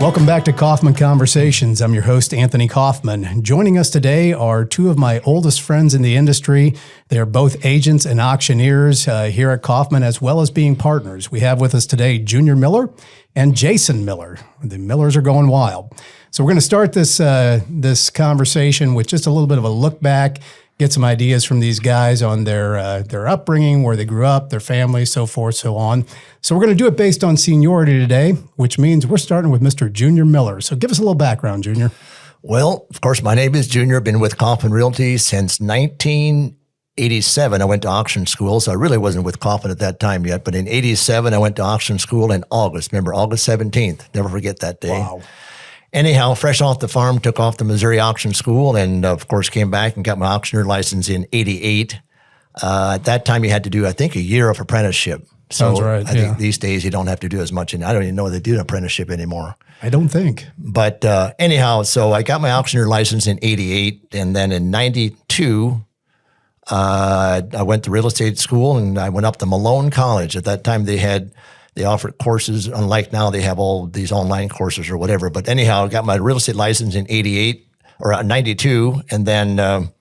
Welcome back to Kaufman Conversations. I'm your host, Anthony Kaufman. Joining us today are two of my oldest friends in the industry. They're both agents and auctioneers here at Kaufman, as well as being partners. We have with us today Junior Miller and Jason Miller. The Millers are going wild. So we're going to start this conversation with just a little bit of a look back, get some ideas from these guys on their upbringing, where they grew up, their family, so forth, so on. So we're going to do it based on seniority today, which means we're starting with Mr. Junior Miller. So give us a little background, Junior. Well, of course, my name is Junior. I've been with Kaufman Realty since 1987. I went to auction school, so I really wasn't with Kaufman at that time yet. But in 87, I went to auction school in August. Remember, August 17th. Never forget that day. Wow. Anyhow, fresh off the farm, took off to Missouri Auction School and, of course, came back and got my auctioneer license in 88. At that time, you had to do, I think, a year of apprenticeship. Sounds right, I think these days you don't have to do as much. And I don't even know they do an apprenticeship anymore. I don't think. But anyhow, so I got my auctioneer license in 88. And then in 92, I went to real estate school and I went up to Malone College. At that time, they offered courses. Unlike now, they have all these online courses or whatever. But anyhow, I got my real estate license in 88 or 92. And then, of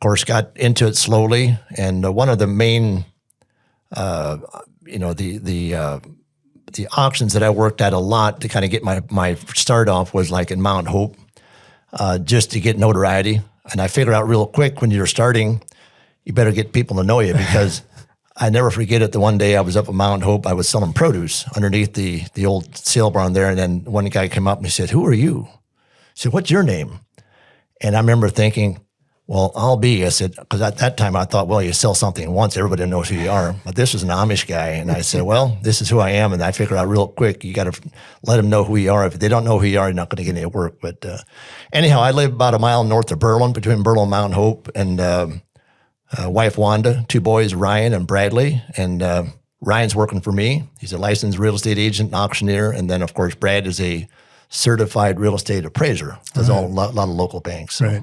course, got into it slowly. And one of the main, the auctions that I worked at a lot to kind of get my start off was like in Mount Hope, just to get notoriety. And I figured out real quick when you're starting, you better get people to know you because I never forget it. The one day I was up at Mount Hope, I was selling produce underneath the old sale barn there. And then one guy came up and he said, "Who are you?" I said, "What's your name?" And I remember thinking, well, I'll be. I said, because at that time I thought, well, you sell something once, everybody knows who you are. But this was an Amish guy. And I said, well, this is who I am. And I figured out real quick, you got to let them know who you are. If they don't know who you are, you're not going to get any work. But anyhow, I live about a mile north of Berlin, between Berlin and Mount Hope. And wife Wanda, two boys, Ryan and Bradley. And Ryan's working for me. He's a licensed real estate agent and auctioneer. And then, of course, Brad is a certified real estate appraiser. Does a lot of local banks. So. Right.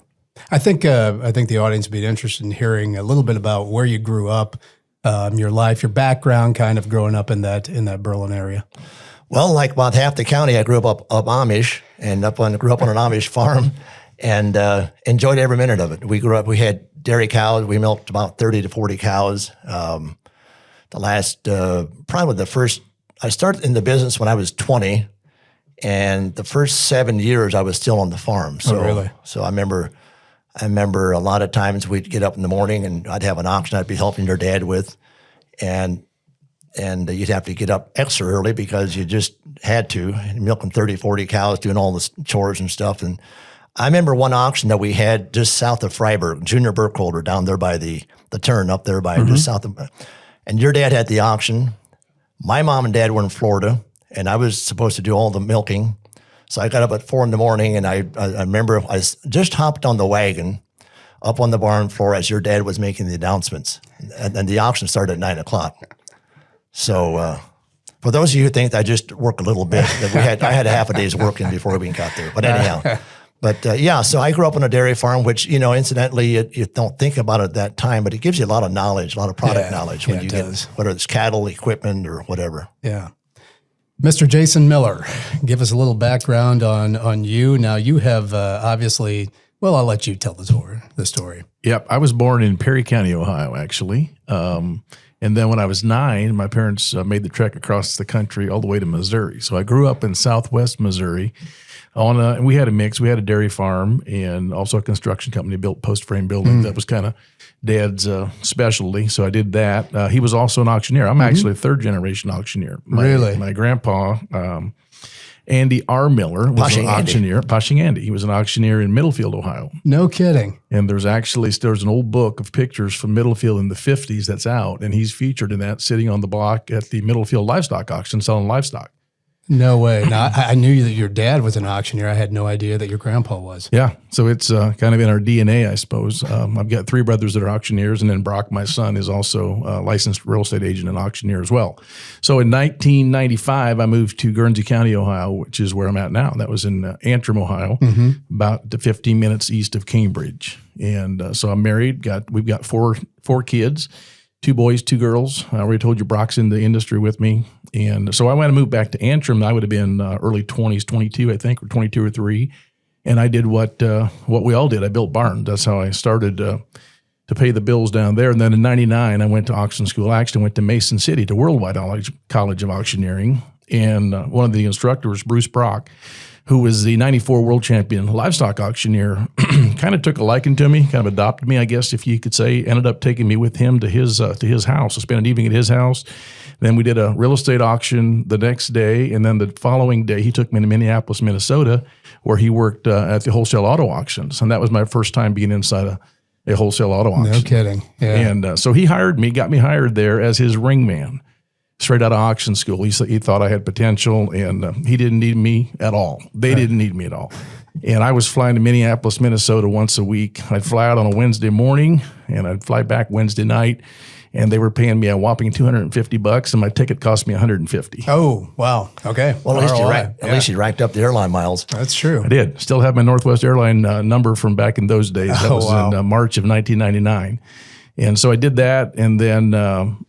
I think the audience would be interested in hearing a little bit about where you grew up, your life, your background, kind of growing up in that Berlin area. Well, like about half the county, I grew up Amish and grew up on an Amish farm, and enjoyed every minute of it. We had dairy cows. We milked about 30 to 40 cows. I started in the business when I was 20, and the first 7 years I was still on the farm. So, really? So I remember a lot of times we'd get up in the morning and I'd have an auction I'd be helping your dad with, and you'd have to get up extra early because you just had to, milking 30, 40 cows, doing all the chores and stuff. And I remember one auction that we had just south of Freiburg, Junior Burkholder, down there by the turn up there by just south of, and your dad had the auction. My mom and dad were in Florida, and I was supposed to do all the milking. So I got up at 4 a.m, and I remember I just hopped on the wagon up on the barn floor as your dad was making the announcements. And the auction started at 9 o'clock. So for those of you who think I just work a little bit, I had a half a day's working before we got there. But anyhow, so I grew up on a dairy farm, which, incidentally, you don't think about it at that time, but it gives you a lot of knowledge, a lot of product knowledge when you get, whether it's cattle, equipment, or whatever. Yeah. Mr. Jason Miller, give us a little background on you. Now, you have obviously, well, I'll let you tell the story. Yep. I was born in Perry County, Ohio, actually. And then when I was 9, my parents made the trek across the country all the way to Missouri. So I grew up in southwest Missouri. And we had a mix. We had a dairy farm and also a construction company built post-frame buildings. That was kind of Dad's specialty. So I did that. He was also an auctioneer. I'm actually a third-generation auctioneer. My grandpa, Andy R. Miller, was an auctioneer. Pashing Andy. He was an auctioneer in Middlefield, Ohio. No kidding. And there's an old book of pictures from Middlefield in the 50s that's out, and he's featured in that sitting on the block at the Middlefield livestock auction selling livestock. No way. Now, I knew that your dad was an auctioneer. I had no idea that your grandpa was. Yeah. So it's kind of in our DNA, I suppose. I've got 3 brothers that are auctioneers, and then Brock, my son, is also a licensed real estate agent and auctioneer as well. So in 1995, I moved to Guernsey County, Ohio, which is where I'm at now. That was in Antrim, Ohio, about 15 minutes east of Cambridge. And so I'm married. We've got four kids. 2 boys, 2 girls. I already told you Brock's in the industry with me. And so I went and moved back to Antrim. I would have been early 20s, 22, I think, or 22 or 3. And I did what we all did. I built barns. That's how I started to pay the bills down there. And then in 99, I went to auction school. I actually went to Mason City, to Worldwide College of Auctioneering. And one of the instructors, Bruce Brock, who was the 94 world champion livestock auctioneer, kind of took a liking to me, kind of adopted me, I guess, if you could say, ended up taking me with him to his house. I spent an evening at his house. Then we did a real estate auction the next day. And then the following day, he took me to Minneapolis, Minnesota, where he worked at the wholesale auto auctions. And that was my first time being inside a wholesale auto auction. No kidding. Yeah. And so he hired me, got me hired there as his ring man. Straight out of auction school. He thought I had potential, and he didn't need me at all. They didn't need me at all. And I was flying to Minneapolis, Minnesota once a week. I'd fly out on a Wednesday morning, and I'd fly back Wednesday night, and they were paying me a whopping $250, and my ticket cost me $150. Oh, wow. Okay. Well, at least you racked up the airline miles. That's true. I did. Still have my Northwest Airline number from back in those days. That was in March of 1999. And so I did that, and then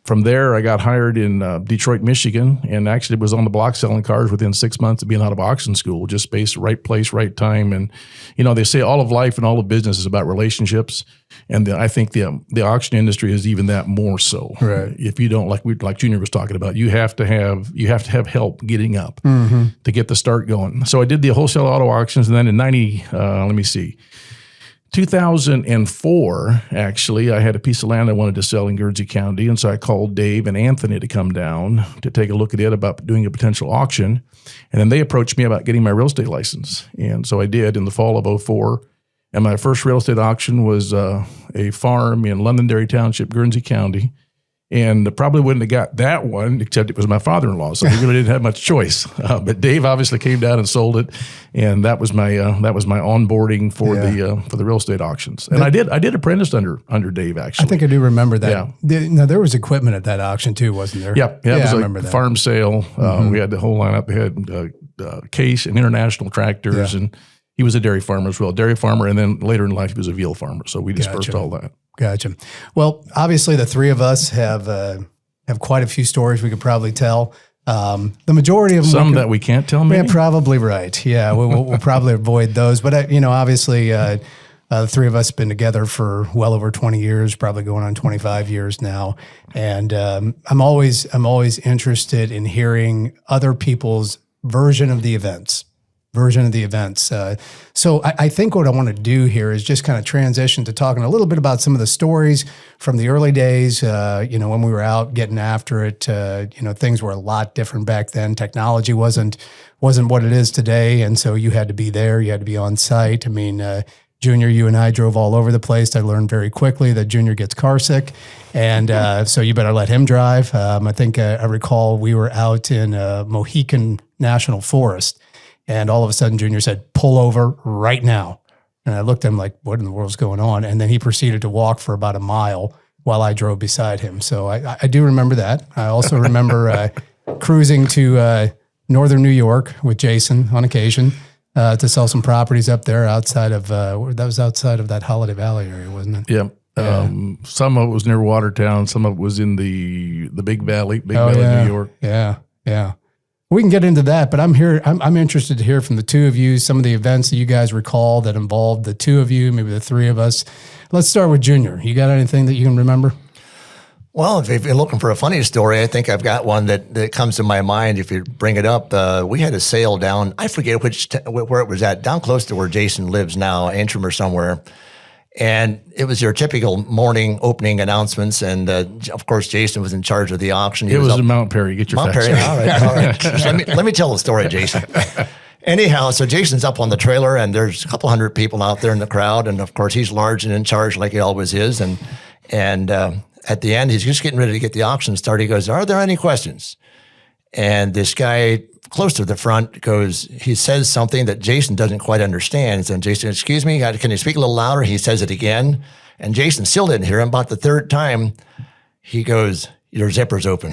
from there I got hired in Detroit, Michigan, and actually was on the block selling cars within 6 months of being out of auction school, just based right place, right time. And, they say all of life and all of business is about relationships, and I think the auction industry is even that more so. Right. If you don't, like Junior was talking about, you have to have help getting up to get the start going. So I did the wholesale auto auctions, and then in 2004, actually, I had a piece of land I wanted to sell in Guernsey County, and so I called Dave and Anthony to come down to take a look at it about doing a potential auction, and then they approached me about getting my real estate license, and so I did in the fall of 2004, and my first real estate auction was a farm in Londonderry Township, Guernsey County, and probably wouldn't have got that one, except it was my father-in-law, so he really didn't have much choice. But Dave obviously came down and sold it, and that was my onboarding for the real estate auctions. And I did apprentice under Dave, actually. I think I do remember that. Yeah. Now there was equipment at that auction too, wasn't there? Yeah, it was I a remember that. farm sale. We had the whole lineup. We had Case and International tractors, and he was a dairy farmer as well, and then later in life he was a veal farmer. So we dispersed all that. Gotcha. Well, obviously the three of us have quite a few stories we could probably tell. The majority of them, some that we can't tell. Maybe? Yeah, probably right. Yeah, we'll probably avoid those. But obviously, the three of us have been together for well over 20 years, probably going on 25 years now. And I'm always interested in hearing other people's version of the events. So I think what I want to do here is just kind of transition to talking a little bit about some of the stories from the early days, when we were out getting after it. Things were a lot different back then. Technology wasn't what it is today. And so you had to be there. You had to be on site. I mean, Junior, you and I drove all over the place. I learned very quickly that Junior gets car sick. And so you better let him drive. I think I recall we were out in Mohican National Forest. And all of a sudden, Junior said, "Pull over right now." And I looked at him like, what in the world's going on? And then he proceeded to walk for about a mile while I drove beside him. So I do remember that. I also remember cruising to northern New York with Jason on occasion to sell some properties up there outside of that Holiday Valley area, wasn't it? Yep. Some of it was near Watertown. Some of it was in the Big Valley, New York. Yeah. We can get into that, but I'm interested to hear from the two of you, some of the events that you guys recall that involved the two of you, maybe the three of us. Let's start with Junior. You got anything that you can remember? Well, if you're looking for a funny story, I think I've got one that comes to my mind. If you bring it up, we had a sale down, I forget where it was at, down close to where Jason lives now, Antrim or somewhere. And it was your typical morning opening announcements. And of course, Jason was in charge of the auction. It was in Mount Perry. Get your Mount facts Perry. right. All right. Let me tell the story, Jason. Anyhow, so Jason's up on the trailer, and there's a couple hundred people out there in the crowd. And of course, he's large and in charge like he always is. And at the end, he's just getting ready to get the auction started. He goes, "Are there any questions?" And this guy close to the front he says something that Jason doesn't quite understand. And Jason, "Excuse me, can you speak a little louder?" He says it again. And Jason still didn't hear him. About the third time, he goes, "Your zipper's open."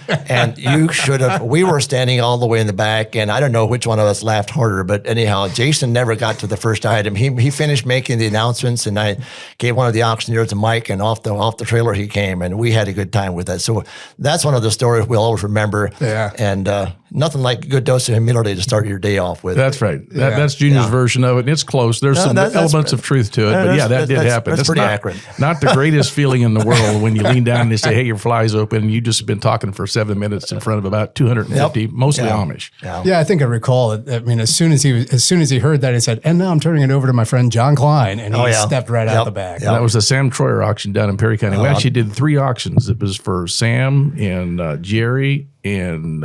And you should have, we were standing all the way in the back, and I don't know which one of us laughed harder, but anyhow, Jason never got to the first item. He finished making the announcements, and I gave one of the auctioneers a mic, and off the trailer he came, and we had a good time with that. So that's one of the stories we'll always remember. Yeah. And nothing like a good dose of humility to start your day off with. That's right. That's Junior's version of it, and it's close. There's some elements of truth to it, but yeah, that did happen. That's pretty accurate. Not the greatest feeling in the world when you lean down and they say, "Hey, your fly's open," and you just have been talking for 7 minutes in front of about 250, mostly Amish. Yeah, I think I recall it. I mean, as soon as he heard that, he said, "And now I'm turning it over to my friend John Klein," and he stepped right out the back. That was the Sam Troyer auction down in Perry County. We actually did 3 auctions. It was for Sam and Jerry and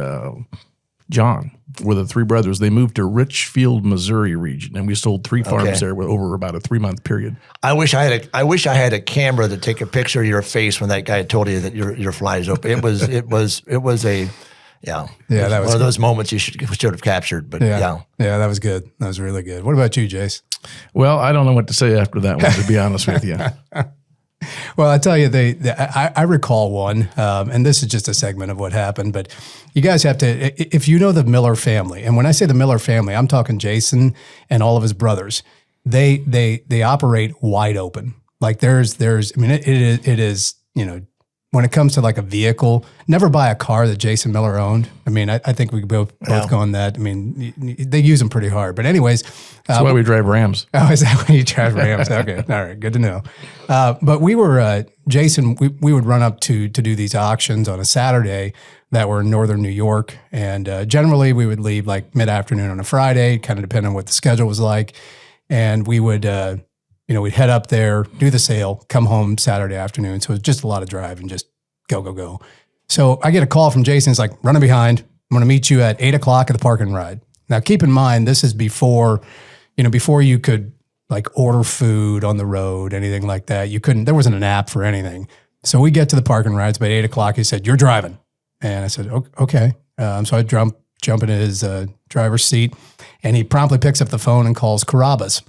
John were the 3 brothers. They moved to Richfield, Missouri region, and we sold 3 farms there over about a 3-month period. I wish I had a camera to take a picture of your face when that guy told you that your fly is open. It was a that was one of those moments you should have captured. But yeah, that was good. That was really good. What about you, Jace? Well, I don't know what to say after that one, to be honest with you. Well, I tell you, I recall one, and this is just a segment of what happened, but you guys have to, if you know the Miller family, and when I say the Miller family, I'm talking Jason and all of his brothers, they operate wide open. Like there's, I mean, it is, you know, when it comes to like a vehicle, never buy a car that Jason Miller owned. I mean, I think we both go on that. I mean, they use them pretty hard. But anyways. That's why we drive Rams. Oh, is that why you drive Rams? Okay. All right. Good to know. But we were, Jason, we would run up to do these auctions on a Saturday that were in northern New York. And generally we would leave like mid-afternoon on a Friday, kind of depending on what the schedule was like. And we would, we'd head up there, do the sale, come home Saturday afternoon. So it was just a lot of drive and just go. So I get a call from Jason. He's like, running behind. I'm going to meet you at 8:00 at the park and ride. Now, keep in mind, this is before you could like order food on the road, anything like that. There wasn't an app for anything. So we get to the park and rides by 8:00. He said, "You're driving." And I said, "Okay." So I jump into his driver's seat, and he promptly picks up the phone and calls Carrabba's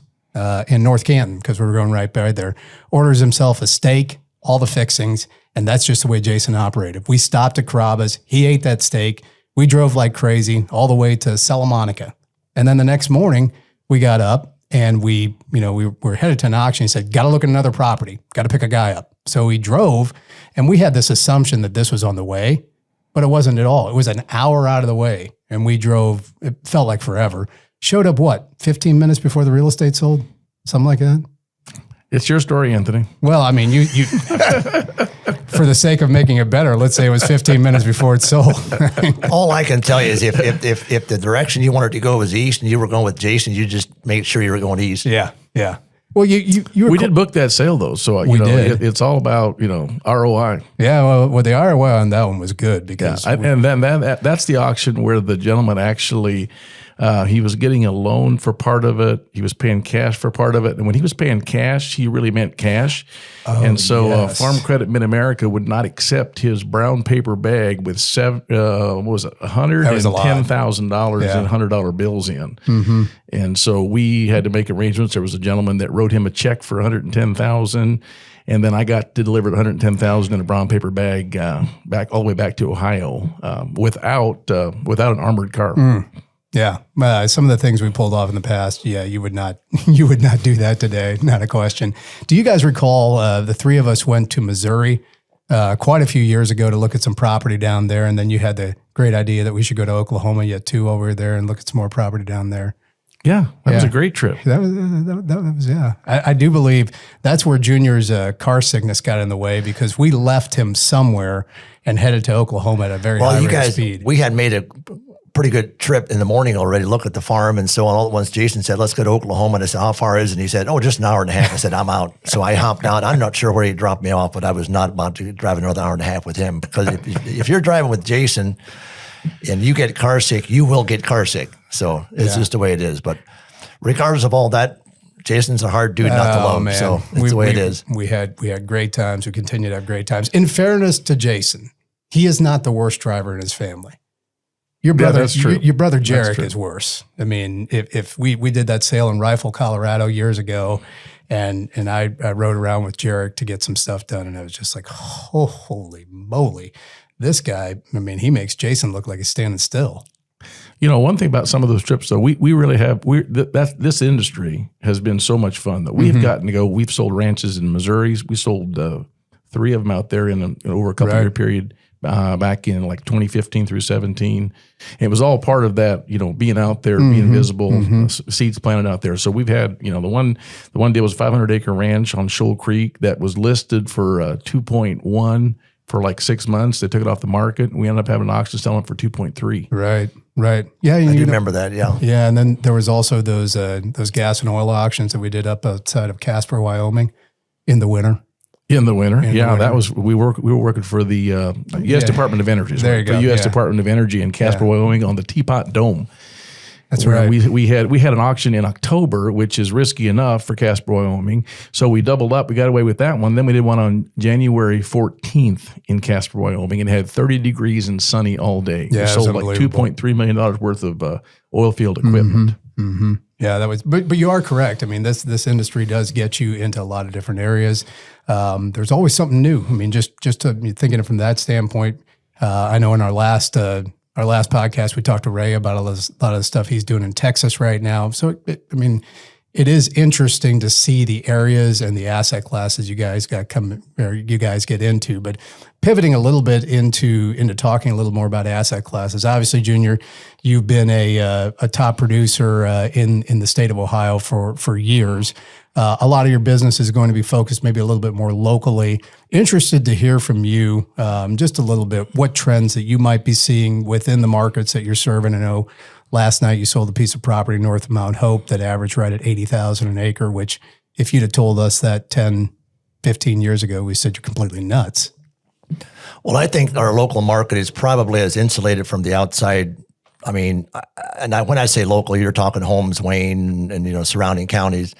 in North Canton, because we were going right by there. Orders himself a steak, all the fixings, and that's just the way Jason operated. We stopped at Carrabba's. He ate that steak. We drove like crazy all the way to Salamanca. And then the next morning, we got up and we were headed to an auction. He said, "Got to look at another property. Got to pick a guy up." So we drove, and we had this assumption that this was on the way, but it wasn't at all. It was an hour out of the way, and we drove. It felt like forever. Showed up, 15 minutes before the real estate sold? Something like that? It's your story, Anthony. Well, I mean, you for the sake of making it better, let's say it was 15 minutes before it sold. All I can tell you is if the direction you wanted to go was east and you were going with Jason, you just made sure you were going east. Yeah. Well, we did book that sale though, so it's all about ROI. Yeah, well, the ROI on that one was good because and then that's the auction where the gentleman actually. He was getting a loan for part of it. He was paying cash for part of it. And when he was paying cash, he really meant cash. And so Farm Credit Mid-America would not accept his brown paper bag with $110,000 in $100 bills in. Mm-hmm. And so we had to make arrangements. There was a gentleman that wrote him a check for $110,000. And then I got to deliver $110,000 in a brown paper bag back all the way back to Ohio without an armored car. Mm. Yeah, some of the things we pulled off in the past, you would not do that today, not a question. Do you guys recall the 3 of us went to Missouri quite a few years ago to look at some property down there, and then you had the great idea that we should go to Oklahoma yet too over there and look at some more property down there. Yeah, that was a great trip. That was I do believe that's where Junior's car sickness got in the way, because we left him somewhere and headed to Oklahoma at a very high rate of speed. We had made a pretty good trip in the morning already, look at the farm and so on. All at once, Jason said, "Let's go to Oklahoma." And I said, "How far is it?" And he said, "Oh, just an hour and a half." I said, "I'm out." So I hopped out. I'm not sure where he dropped me off, but I was not about to drive another hour and a half with him, because if you're driving with Jason and you get car sick, you will get car sick. So it's just the way it is. But regardless of all that, Jason's a hard dude not to love. Man. So it's the way it is. We had great times. We continue to have great times. In fairness to Jason, he is not the worst driver in his family. Your brother, that's true. Your brother Jarek is worse. I mean, if we did that sale in Rifle, Colorado years ago, and I rode around with Jarek to get some stuff done, and I was just like, holy moly, This guy, I mean, he makes Jason look like he's standing still. One thing about some of those trips, though, we really have this industry has been so much fun that we've gotten to go. We've sold ranches in Missouri. We sold 3 of them out there in over a couple year period back in like 2015 through 17. It was all part of that, being out there, being visible, seeds planted out there. So we've had, the one deal was a 500-acre ranch on Shoal Creek that was listed for 2.1 for like 6 months. They took it off the market. We ended up having an auction selling for 2.3. Right. Yeah, I do remember that. Yeah. Yeah, and then there was also those gas and oil auctions that we did up outside of Casper, Wyoming, in the winter. That was we were working for the U.S. Department of Energy. There you go. The U.S. Department of Energy in Casper, Wyoming, on the Teapot Dome. That's right. We had an auction in October, which is risky enough for Casper, Wyoming. So we doubled up. We got away with that one. Then we did one on January 14th in Casper, Wyoming, and had 30 degrees and sunny all day. Yeah, we sold like $2.3 million worth of oil field equipment. Yeah, that was. But you are correct. I mean, this industry does get you into a lot of different areas. There's always something new. I mean, just thinking it from that standpoint. I know in our last podcast, we talked to Ray about a lot of the stuff he's doing in Texas right now. So, it is interesting to see the areas and the asset classes you guys get into. But pivoting a little bit into talking a little more about asset classes. Obviously, Junior, you've been a top producer in the state of Ohio for years. A lot of your business is going to be focused maybe a little bit more locally. Interested to hear from you just a little bit what trends that you might be seeing within the markets that you're serving. I know last night you sold a piece of property north of Mount Hope that averaged right at $80,000 an acre, which if you'd have told us that 10, 15 years ago, we said you're completely nuts. Well, I think our local market is probably as insulated from the outside. I mean, when I say local, you're talking Holmes, Wayne, and surrounding counties.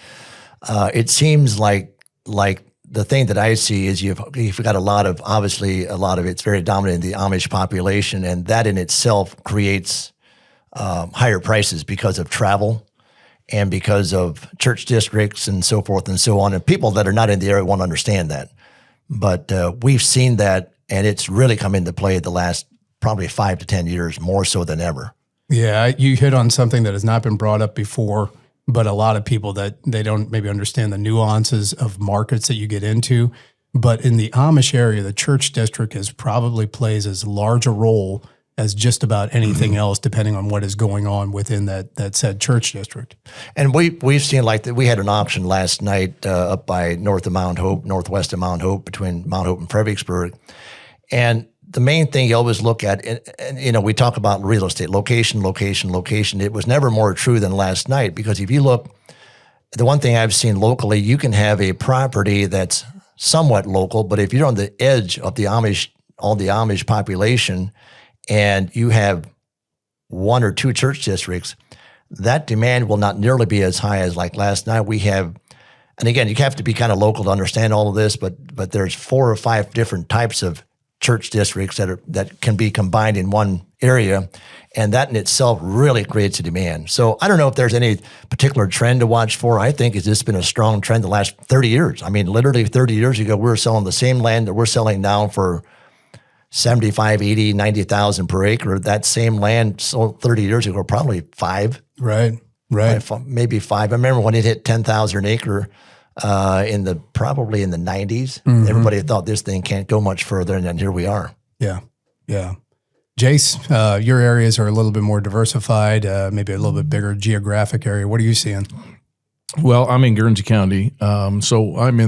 It seems like the thing that I see is you've got a lot of it's very dominant in the Amish population, and that in itself creates higher prices because of travel and because of church districts and so forth and so on. And people that are not in the area won't understand that. But we've seen that, and it's really come into play the last probably 5 to 10 years, more so than ever. Yeah, you hit on something that has not been brought up before, but a lot of people that they don't maybe understand the nuances of markets that you get into. But in the Amish area, the church district probably plays as large a role as just about anything else, depending on what is going on within that said church district. And we've seen we had an auction last night up by northwest of Mount Hope, between Mount Hope and Fredericksburg. And the main thing you always look at, and we talk about real estate, location. It was never more true than last night, because if you look, the one thing I've seen locally, you can have a property that's somewhat local, but if you're on the edge of all the Amish population, and you have 1 or 2 church districts, that demand will not nearly be as high as like last night. We have, and again, you have to be kind of local to understand all of this, but there's 4 or 5 different types of church districts that can be combined in one area, and that in itself really creates a demand. So I don't know if there's any particular trend to watch for. I think it's just been a strong trend the last 30 years. I mean, literally 30 years ago, we were selling the same land that we're selling now for 75, 80, 90,000 per acre. That same land sold 30 years ago, probably 5. Right. Maybe 5. I remember when it hit 10,000 an acre probably in the 90s. Everybody thought this thing can't go much further, and then here we are. Yeah. Jace, your areas are a little bit more diversified, maybe a little bit bigger geographic area. What are you seeing? Well, I'm in Guernsey County, so I'm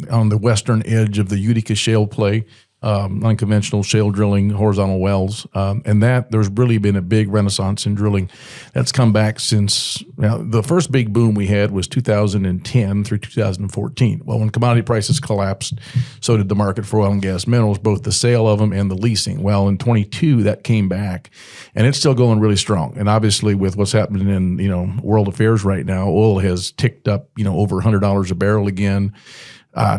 on the western edge of the Utica Shale play. Unconventional shale drilling, horizontal wells, and there's really been a big renaissance in drilling. That's come back since the first big boom we had was 2010 through 2014. Well, when commodity prices collapsed, so did the market for oil and gas minerals, both the sale of them and the leasing. Well, in 22, that came back, and it's still going really strong. And obviously, with what's happening in world affairs right now, oil has ticked up over $100 a barrel again.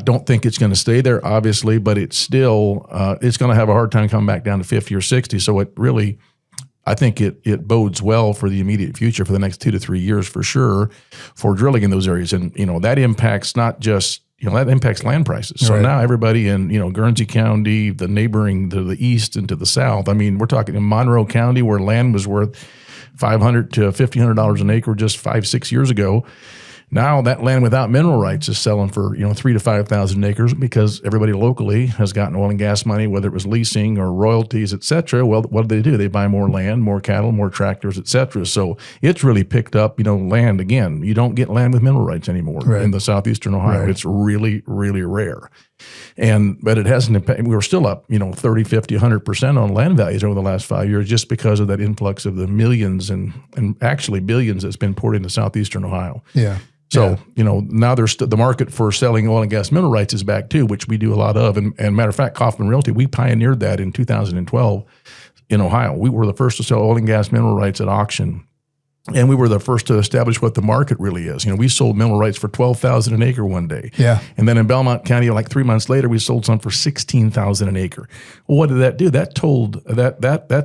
Don't think it's going to stay there, obviously, but it's still it's going to have a hard time coming back down to 50 or 60. So it really, I think it bodes well for the immediate future for the next 2 to 3 years for sure for drilling in those areas. And that impacts not just that impacts land prices. So now everybody in, Guernsey County, the neighboring to the east and to the south, I mean, we're talking in Monroe County where land was worth $500 to $1,500 an acre just 5-6 years ago. Now that land without mineral rights is selling for, 3,000 to 5,000 acres because everybody locally has gotten oil and gas money, whether it was leasing or royalties, et cetera. Well, what do? They buy more land, more cattle, more tractors, et cetera. So it's really picked up, land again. You don't get land with mineral rights anymore in the southeastern Ohio. It's really, really rare. But it hasn't, we were still up, 30, 50, 100% on land values over the last 5 years just because of that influx of the millions and actually billions that's been poured into southeastern Ohio. Yeah. So, now there's the market for selling oil and gas mineral rights is back too, which we do a lot of. And matter of fact, Kaufman Realty, we pioneered that in 2012 in Ohio. We were the first to sell oil and gas mineral rights at auction. And we were the first to establish what the market really is. We sold mineral rights for $12,000 an acre one day. Yeah. And then in Belmont County, like 3 months later, we sold some for $16,000 an acre. Well, what did that do? That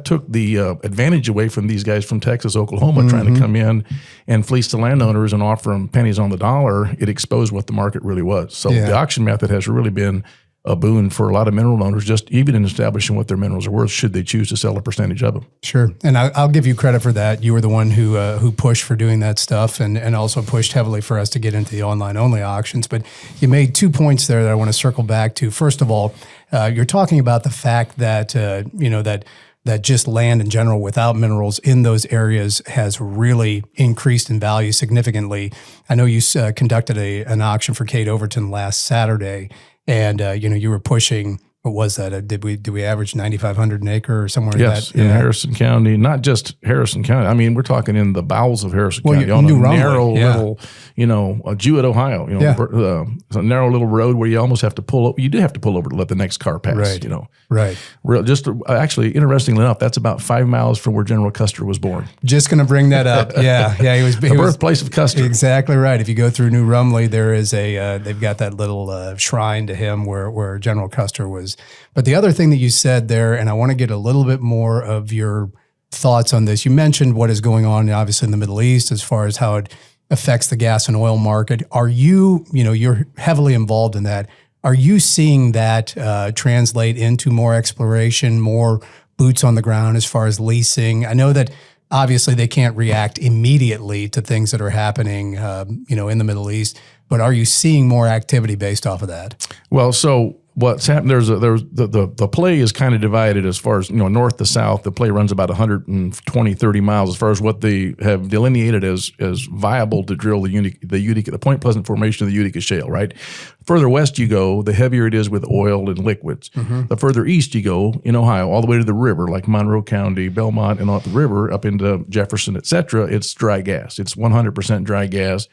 took the advantage away from these guys from Texas, Oklahoma, trying to come in and fleece the landowners and offer them pennies on the dollar. It exposed what the market really was. So the auction method has really been a boon for a lot of mineral owners, just even in establishing what their minerals are worth, should they choose to sell a percentage of them. Sure. And I'll give you credit for that. You were the one who pushed for doing that stuff and also pushed heavily for us to get into the online-only auctions. But you made 2 points there that I want to circle back to. First of all, you're talking about the fact that, that just land in general without minerals in those areas has really increased in value significantly. I know you conducted an auction for Kate Overton last Saturday. And you were pushing. What was that? Did we average 9,500 an acre or somewhere? Yes, in Harrison County, not just Harrison County. I mean, we're talking in the bowels of Harrison County on a narrow little, Jewett, Ohio. It's a narrow little road where you almost have to pull over. You do have to pull over to let the next car pass. Right. Right. Actually, interestingly enough, that's about 5 miles from where General Custer was born. Just going to bring that up. Yeah. He was the birthplace of Custer. Exactly right. If you go through New Rumley, there is they've got that little shrine to him where General Custer was. But the other thing that you said there, and I want to get a little bit more of your thoughts on this. You mentioned what is going on, obviously, in the Middle East as far as how it affects the gas and oil market. Are you, you're heavily involved in that. Are you seeing that translate into more exploration, more boots on the ground as far as leasing? I know that obviously they can't react immediately to things that are happening, in the Middle East, but are you seeing more activity based off of that? Well, so what's happened, the play is kind of divided as far as, north to south. The play runs about 120, 30 miles as far as what they have delineated as viable to drill the Point Pleasant Formation of the Utica Shale, right? Further west you go, the heavier it is with oil and liquids. Mm-hmm. The further east you go in Ohio, all the way to the river, like Monroe County, Belmont, and off the river up into Jefferson, et cetera, it's dry gas. It's 100% dry gas.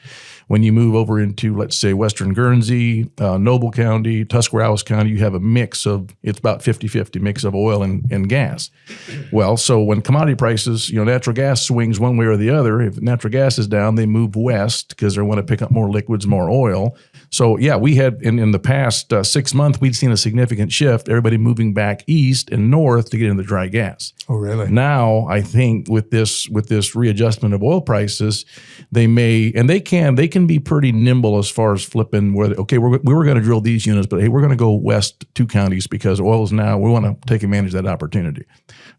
When you move over into, let's say, western Guernsey, Noble County, Tuscarawas County, you have a mix of, it's about 50-50 mix of oil and gas. Well, so when commodity prices, natural gas swings one way or the other. If natural gas is down, they move west because they want to pick up more liquids, more oil. So, yeah, we had in the past 6 months, we'd seen a significant shift, everybody moving back east and north to get into the dry gas. Oh, really? Now, I think with this readjustment of oil prices, they can be pretty nimble as far as flipping where, we were going to drill these units, but hey, we're going to go west 2 counties because oil is now, we want to take advantage of that opportunity.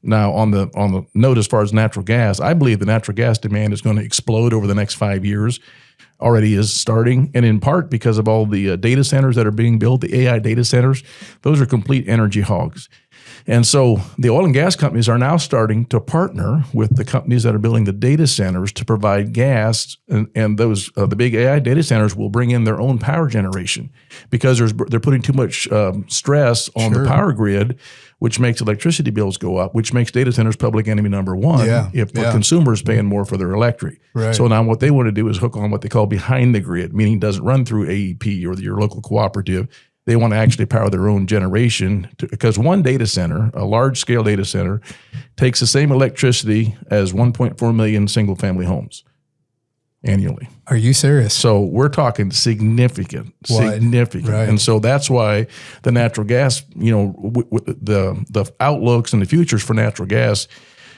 Now, on the note as far as natural gas, I believe the natural gas demand is going to explode over the next 5 years. Already is starting, and in part because of all the data centers that are being built, the AI data centers, those are complete energy hogs. And so the oil and gas companies are now starting to partner with the companies that are building the data centers to provide gas, and those the big AI data centers will bring in their own power generation because they're putting too much stress on the power grid, which makes electricity bills go up, which makes data centers public enemy number one if the consumer is paying more for their electric. Right. So now what they want to do is hook on what they call behind the grid, meaning it doesn't run through AEP or your local cooperative. They want to actually power their own generation because one data center, a large-scale data center, takes the same electricity as 1.4 million single-family homes annually. Are you serious? So we're talking significant. Right. And so that's why the natural gas, the outlooks and the futures for natural gas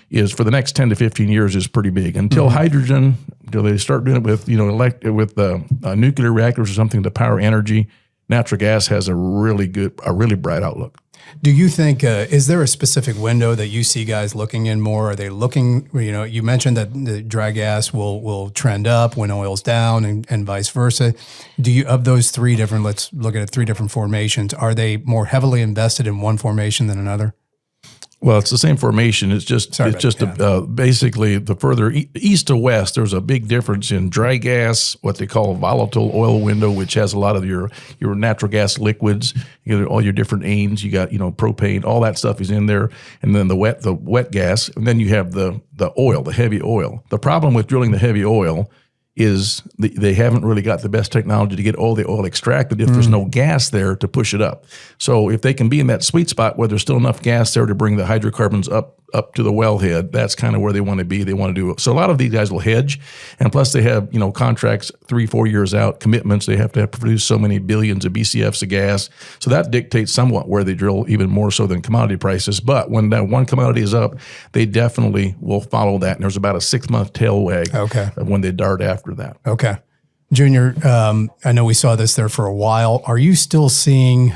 is for the next 10 to 15 years is pretty big. Until hydrogen, until they start doing it with, nuclear reactors or something to power energy, natural gas has a really bright outlook. Do you think, is there a specific window that you see guys looking in more? Are they looking, you mentioned that the dry gas will trend up when oil's down and vice versa. Do you, of those three different, let's look at it, three different formations, are they more heavily invested in one formation than another? Well, it's the same formation. It's just basically the further east to west, there's a big difference in dry gas, what they call a volatile oil window, which has a lot of your natural gas liquids. You got all your different anes. You got propane, all that stuff is in there, and then the wet gas, and then you have the oil, the heavy oil. The problem with drilling the heavy oil is they haven't really got the best technology to get all the oil extracted if there's no gas there to push it up. So if they can be in that sweet spot where there's still enough gas there to bring the hydrocarbons up to the wellhead, that's kind of where they want to be. They want to do it. So a lot of these guys will hedge, and plus they have contracts 3-4 years out, commitments. They have to produce so many billions of BCFs of gas. So that dictates somewhat where they drill, even more so than commodity prices. But when that one commodity is up, they definitely will follow that. And there's about a 6-month tail wag when they dart after that. Okay. Junior, I know we saw this there for a while. Are you still seeing,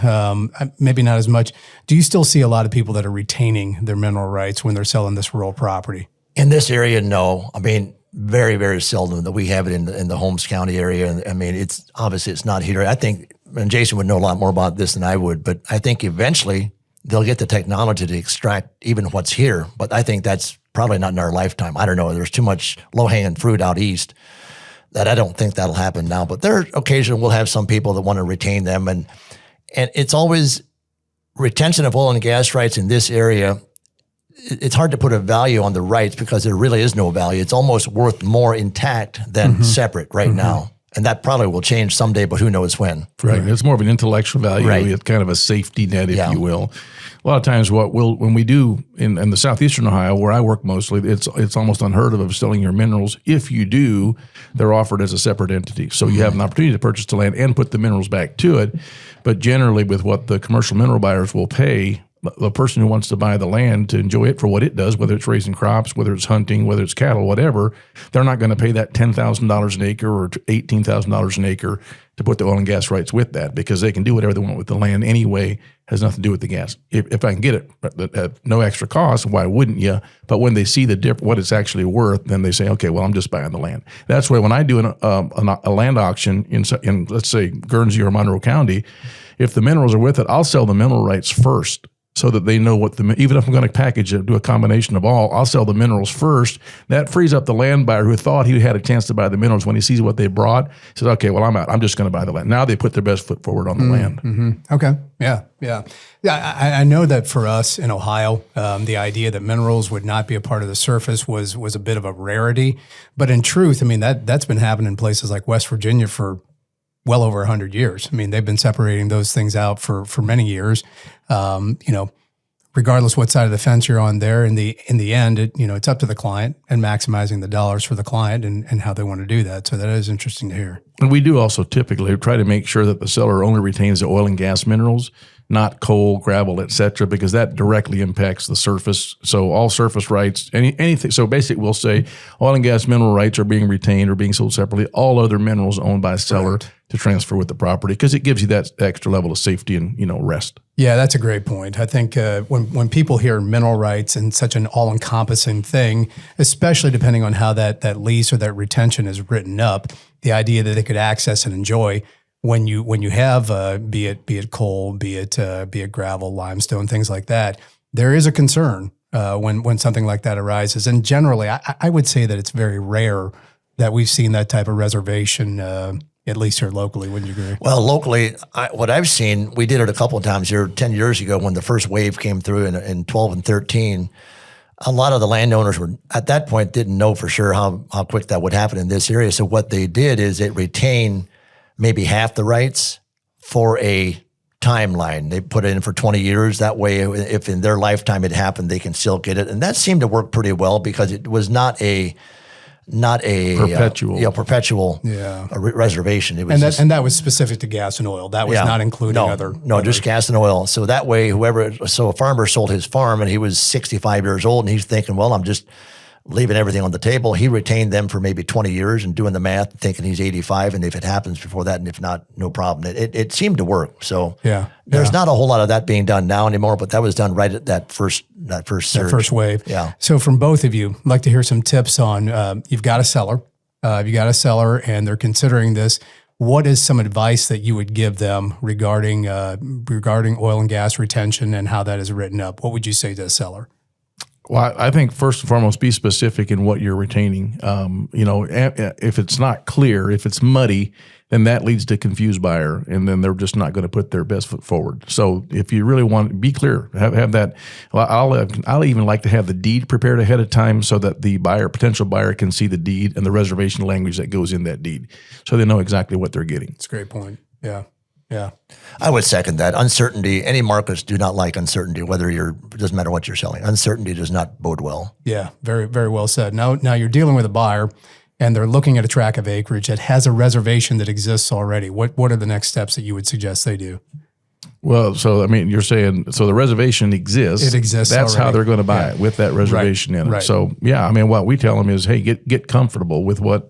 maybe not as much, do you still see a lot of people that are retaining their mineral rights when they're selling this rural property? In this area, no. I mean, very, very seldom that we have it in the Holmes County area. And I mean, it's obviously it's not here. I think, and Jason would know a lot more about this than I would, but I think eventually they'll get the technology to extract even what's here. But I think that's probably not in our lifetime. I don't know. There's too much low-hanging fruit out east that I don't think that'll happen now. But there occasionally we'll have some people that want to retain them. And it's always retention of oil and gas rights in this area. It's hard to put a value on the rights because there really is no value. It's almost worth more intact than separate right now. And that probably will change someday, but who knows when. Right. It's more of an intellectual value. Right. It's kind of a safety net, if you will. A lot of times when we do in the southeastern Ohio, where I work mostly, it's almost unheard of selling your minerals. If you do, they're offered as a separate entity. So you have an opportunity to purchase the land and put the minerals back to it. But generally with what the commercial mineral buyers will pay, the person who wants to buy the land to enjoy it for what it does, whether it's raising crops, whether it's hunting, whether it's cattle, whatever, they're not going to pay that $10,000 an acre or $18,000 an acre to put the oil and gas rights with that, because they can do whatever they want with the land anyway. Has nothing to do with the gas. If I can get it at no extra cost, why wouldn't you? But when they see what it's actually worth, then they say, okay, well, I'm just buying the land. That's why when I do a land auction in let's say Guernsey or Monroe County, if the minerals are with it, I'll sell the mineral rights first, so that they know even if I'm going to package it, do a combination of all, I'll sell the minerals first. That frees up the land buyer who thought he had a chance to buy the minerals. When he sees what they brought, he says, okay, well, I'm out. I'm just going to buy the land. Now they put their best foot forward on the land. Mm-hmm. Okay. Yeah. I know that for us in Ohio, the idea that minerals would not be a part of the surface was a bit of a rarity. But in truth, I mean, that's been happening in places like West Virginia for well over 100 years. I mean, they've been separating those things out for many years. Regardless what side of the fence you're on there, in the end, it's up to the client and maximizing the dollars for the client and how they want to do that. So that is interesting to hear. And we do also typically try to make sure that the seller only retains the oil and gas minerals, not coal, gravel, et cetera, because that directly impacts the surface. So all surface rights, anything. So basically we'll say oil and gas mineral rights are being retained or being sold separately. All other minerals owned by a seller to transfer with the property, because it gives you that extra level of safety and rest. Yeah, that's a great point. I think when people hear mineral rights and such an all-encompassing thing, especially depending on how that lease or that retention is written up, the idea that they could access and enjoy when you have be it coal, be it gravel, limestone, things like that, there is a concern when something like that arises. And generally, I would say that it's very rare that we've seen that type of reservation. At least here locally, wouldn't you agree? Well, locally, what I've seen, we did it a couple of times here 10 years ago when the first wave came through in 12 and 13. A lot of the landowners were, at that point, didn't know for sure how quick that would happen in this area. So what they did is it retained maybe half the rights for a timeline. They put it in for 20 years. That way, if in their lifetime it happened, they can still get it. And that seemed to work pretty well because it was not a perpetual reservation. It was and that was specific to gas and oil. That was not including other. Just gas and oil. So that way, a farmer sold his farm and he was 65 years old and he's thinking, well, I'm just leaving everything on the table. He retained them for maybe 20 years and doing the math, thinking he's 85. And if it happens before that, and if not, no problem. It seemed to work. So there's not a whole lot of that being done now anymore, but that was done right at that first surge. That first wave. Yeah. So from both of you, I'd like to hear some tips on, you've got a seller, and they're considering this. What is some advice that you would give them regarding oil and gas retention and how that is written up? What would you say to a seller? Well, I think first and foremost, be specific in what you're retaining. If it's not clear, if it's muddy, then that leads to confused buyer, and then they're just not going to put their best foot forward. So if you really want to be clear, have that. I'll even like to have the deed prepared ahead of time so that the potential buyer can see the deed and the reservation language that goes in that deed, so they know exactly what they're getting. That's a great point. Yeah. Yeah. I would second that. Uncertainty, any markets do not like uncertainty, it doesn't matter what you're selling. Uncertainty does not bode well. Yeah, very, very well said. Now you're dealing with a buyer and they're looking at a tract of acreage that has a reservation that exists already. What are the next steps that you would suggest they do? Well, so I mean, you're saying so the reservation exists. It exists. That's already. how they're going to buy it, with that reservation in it. Right. So yeah, I mean, what we tell them is, hey, get comfortable with what.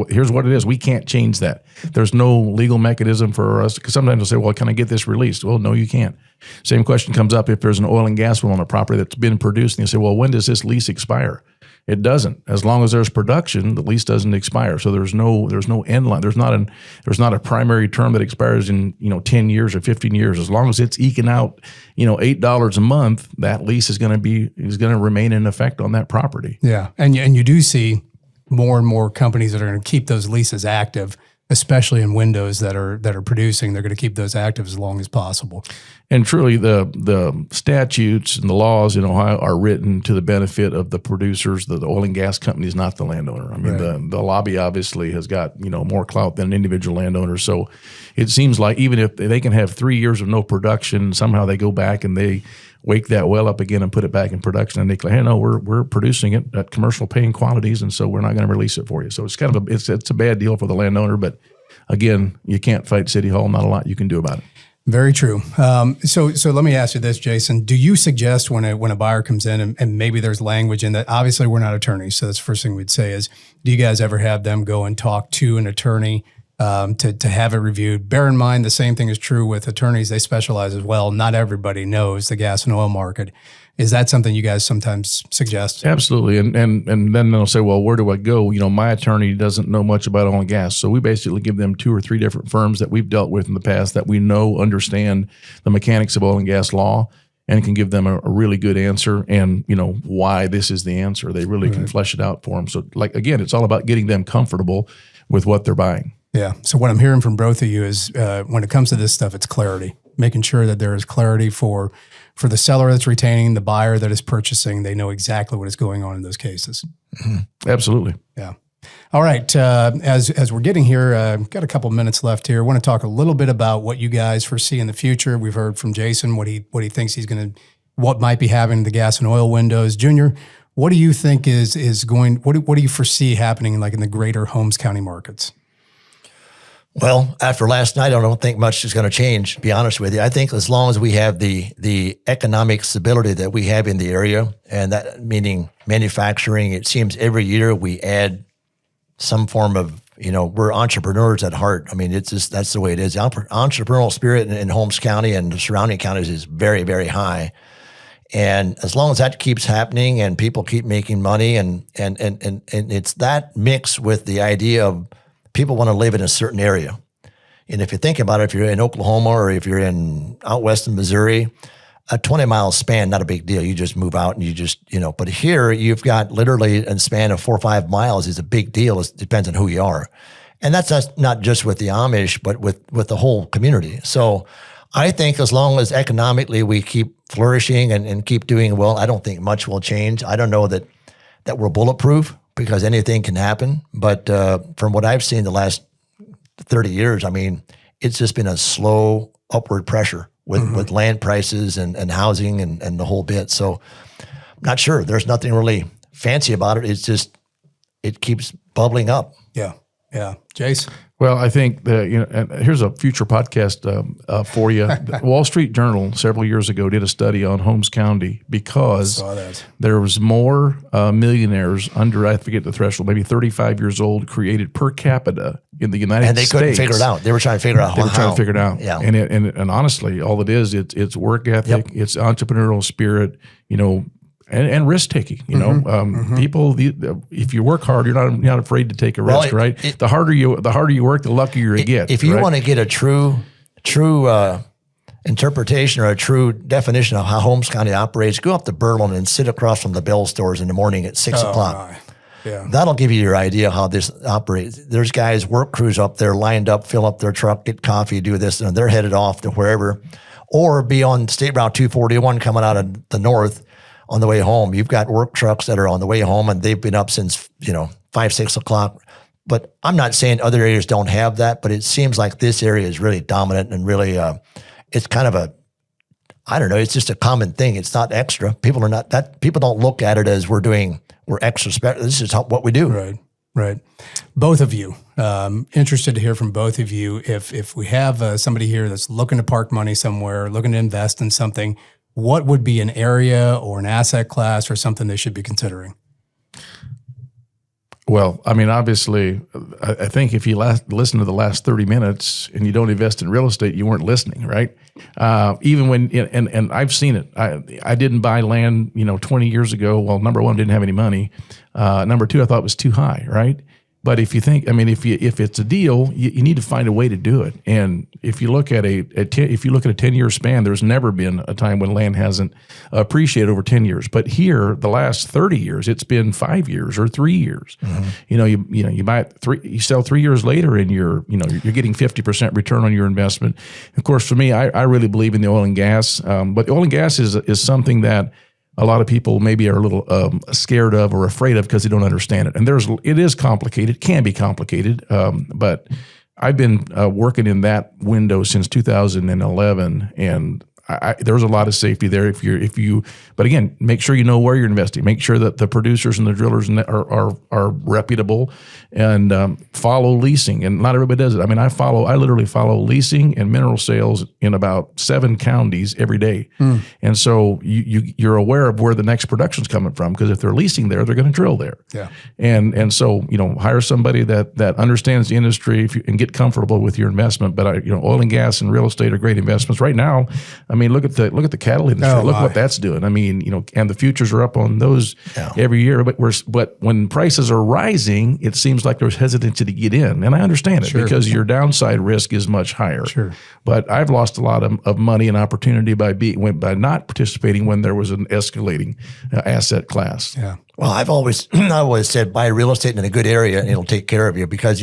Here's what it is. We can't change that. There's no legal mechanism for us, because sometimes they'll say, well, can I get this released? Well, no, you can't. Same question comes up if there's an oil and gas well on a property that's been produced, and you say, well, when does this lease expire? It doesn't. As long as there's production, the lease doesn't expire. So there's no end line. There's not a primary term that expires in 10 years or 15 years. As long as it's eking out $8 a month, that lease is going to remain in effect on that property. Yeah, and you do see more and more companies that are going to keep those leases active, especially in windows that are producing. They're going to keep those active as long as possible. And truly, the statutes and the laws in Ohio are written to the benefit of the producers, the oil and gas companies, not the landowner. I mean, right. the lobby obviously has got more clout than an individual landowner. So it seems like even if they can have 3 years of no production, somehow they go back and they wake that well up again and put it back in production, and they claim, hey, no, we're producing it at commercial paying quantities, and so we're not going to release it for you. So it's kind of it's a bad deal for the landowner, but again, you can't fight City Hall. Not a lot you can do about it. Very true. So let me ask you this, Jason. Do you suggest when a buyer comes in and maybe there's language in that? Obviously, we're not attorneys, so that's the first thing we'd say is, do you guys ever have them go and talk to an attorney to have it reviewed? Bear in mind, the same thing is true with attorneys. They specialize as well. Not everybody knows the gas and oil market. Is that something you guys sometimes suggest? Absolutely. And then they'll say, well, where do I go? My attorney doesn't know much about oil and gas. So we basically give them 2 or 3 different firms that we've dealt with in the past that we know understand the mechanics of oil and gas law, and can give them a really good answer and, why this is the answer. They really can flesh it out for them. So again, it's all about getting them comfortable with what they're buying. Yeah. So what I'm hearing from both of you is when it comes to this stuff, it's clarity, making sure that there is clarity for the seller that's retaining, the buyer that is purchasing. They know exactly what is going on in those cases. Mm-hmm. Absolutely. Yeah. All right. As we're getting here, got a couple minutes left here. I want to talk a little bit about what you guys foresee in the future. We've heard from Jason what he thinks what might be happening in the gas and oil windows. Junior, what do you think is going? What do you foresee happening in the greater Holmes County markets? Well, after last night, I don't think much is going to change, to be honest with you. I think as long as we have the economic stability that we have in the area, and that meaning manufacturing, it seems every year we add some form of, we're entrepreneurs at heart. I mean, it's just, that's the way it is. The entrepreneurial spirit in Holmes County and the surrounding counties is very, very high. And as long as that keeps happening and people keep making money and it's that mix with the idea of people want to live in a certain area. And if you think about it, if you're in Oklahoma or if you're out west in Missouri, a 20-mile span, not a big deal. You just move out and you just, but here you've got literally a span of 4 or 5 miles is a big deal. It depends on who you are. And that's not just with the Amish, but with the whole community. So I think as long as economically we keep flourishing and keep doing well, I don't think much will change. I don't know that we're bulletproof, because anything can happen. But from what I've seen the last 30 years, I mean, it's just been a slow upward pressure with land prices and housing and the whole bit. So I'm not sure. There's nothing really fancy about it. It's just, it keeps bubbling up. Yeah. Yeah. Jace? Well, I think that, and here's a future podcast for you. The Wall Street Journal several years ago did a study on Holmes County because there was more millionaires under, I forget the threshold, maybe 35 years old, created per capita in the United States. And they couldn't figure it out. They were trying to figure out how. They were trying to figure it out. Yeah. And honestly, all it is, it's work ethic, it's entrepreneurial spirit, and risk taking. People. If you work hard, you're not afraid to take a risk, right? The harder you work, the luckier you get. If you want to get a true interpretation or a true definition of how Holmes County operates, go up to Berlin and sit across from the Bell stores in the morning at 6 o'clock. Yeah. That'll give you your idea how this operates. There's guys, work crews up there lined up, fill up their truck, get coffee, do this, and they're headed off to wherever, or be on State Route 241 coming out of the north on the way home. You've got work trucks that are on the way home, and they've been up since 5, 6 o'clock. But I'm not saying other areas don't have that, but it seems like this area is really dominant and really, it's kind of it's just a common thing. It's not extra. People don't look at it as we're extra special. This is what we do. Right. Both of you, interested to hear from both of you. If we have somebody here that's looking to park money somewhere, looking to invest in something, what would be an area or an asset class or something they should be considering? Well, I mean, obviously, I think if you listen to the last 30 minutes and you don't invest in real estate, you weren't listening, right? Even when, and I've seen it. I didn't buy land, 20 years ago. Well, number one, didn't have any money. Number two, I thought it was too high, right? But if you think, if it's a deal, you need to find a way to do it. And if you look at a 10-year span, there's never been a time when land hasn't appreciated over 10 years. But here, the last 30 years, it's been 5 years or 3 years. Mm-hmm. You buy it you sell 3 years later, and you're getting 50% return on your investment. Of course, for me, I really believe in the oil and gas. But oil and gas is something that a lot of people maybe are a little scared of or afraid of because they don't understand it. And it is complicated, can be complicated, but I've been working in that window since 2011, and there's a lot of safety there but again, make sure you know where you're investing. Make sure that the producers and the drillers are reputable, and follow leasing. And not everybody does it. I mean, I literally follow leasing and mineral sales in about 7 counties every day. And so you're aware of where the next production's coming from, because if they're leasing there, they're going to drill there. Yeah. And so, hire somebody that understands the industry and get comfortable with your investment. But oil and gas and real estate are great investments right now. I mean, look at the cattle industry. Look what that's doing. I mean, and the futures are up on those every year. But when prices are rising, it seems like there's hesitancy to get in, and I understand it because your downside risk is much higher. Sure. But I've lost a lot of money and opportunity by not participating when there was an escalating asset class. Yeah. Well, I always said buy real estate in a good area, and it'll take care of you. Because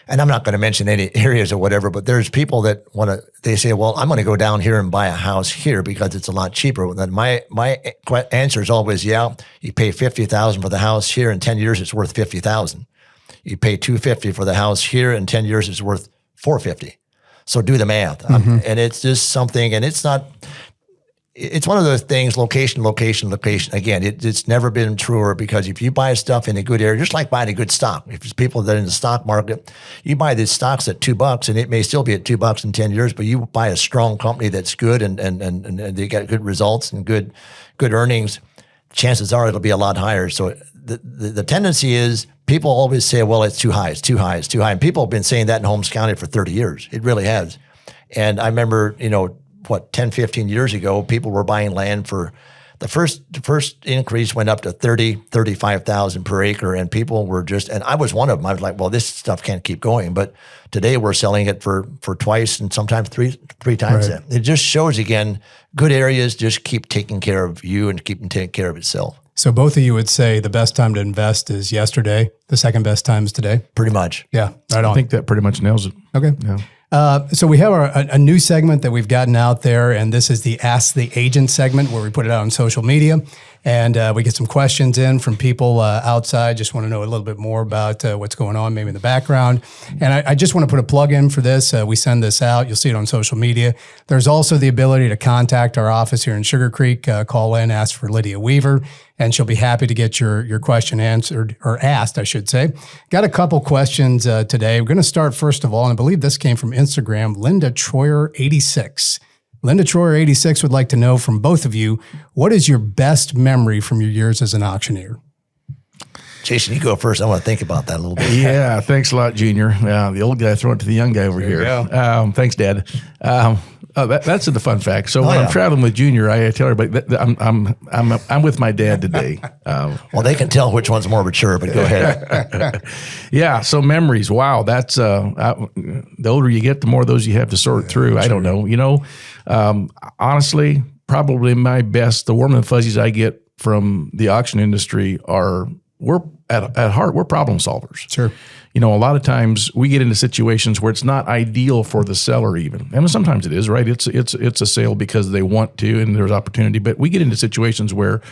and I'm not going to mention any areas or whatever, but there's people that they say, well, I'm going to go down here and buy a house here because it's a lot cheaper. Then my answer is always, you pay $50,000 for the house here, in 10 years it's worth $50,000. You pay $250 for the house here, in 10 years it's worth $450. So do the math. Mm-hmm. And it's just something, and it's one of those things, location. Again, it's never been truer, because if you buy stuff in a good area, just like buying a good stock, if there's people that are in the stock market, you buy these stocks at $2 and it may still be at $2 in 10 years, but you buy a strong company that's good and they got good results and good earnings, chances are it'll be a lot higher. So the tendency is people always say, well, it's too high. And people have been saying that in Holmes County for 30 years. It really has. And I remember, 10, 15 years ago, people were buying land for the first increase went up to 35,000 per acre, and people were and I was one of them. I was like, well, this stuff can't keep going. But today we're selling it for twice and sometimes three times that. It just shows, again, good areas just keep taking care of you and keep taking care of itself. So both of you would say the best time to invest is yesterday. The second best time is today? Pretty much. Yeah, right on. I think that pretty much nails it. Okay. Yeah. So we have a new segment that we've gotten out there, and this is the Ask the Agent segment where we put it out on social media, and we get some questions in from people outside. Just want to know a little bit more about what's going on, maybe in the background. And I just want to put a plug in for this. We send this out. You'll see it on social media. There's also the ability to contact our office here in Sugar Creek, call in, ask for Lydia Weaver, and she'll be happy to get your question answered, or asked, I should say. Got a couple questions today. We're going to start first of all, and I believe this came from Instagram, Linda Troyer 86. Linda Troyer 86 would like to know from both of you, what is your best memory from your years as an auctioneer? Jason, you go first. I want to think about that a little bit. Yeah, thanks a lot, Junior. The old guy throwing it to the young guy over here. Thanks, Dad. That's the fun fact. So when I'm traveling with Junior, I tell everybody that I'm with my dad today. Well, they can tell which one's more mature, but go ahead. Yeah. So memories. Wow. That's the older you get, the more of those you have to sort through. I don't know. Honestly, probably my best. The warm and fuzzies I get from the auction industry we're at heart, we're problem solvers. Sure. A lot of times we get into situations where it's not ideal for the seller even. And sometimes it is, right? It's a sale because they want to and there's opportunity. But we get into situations where,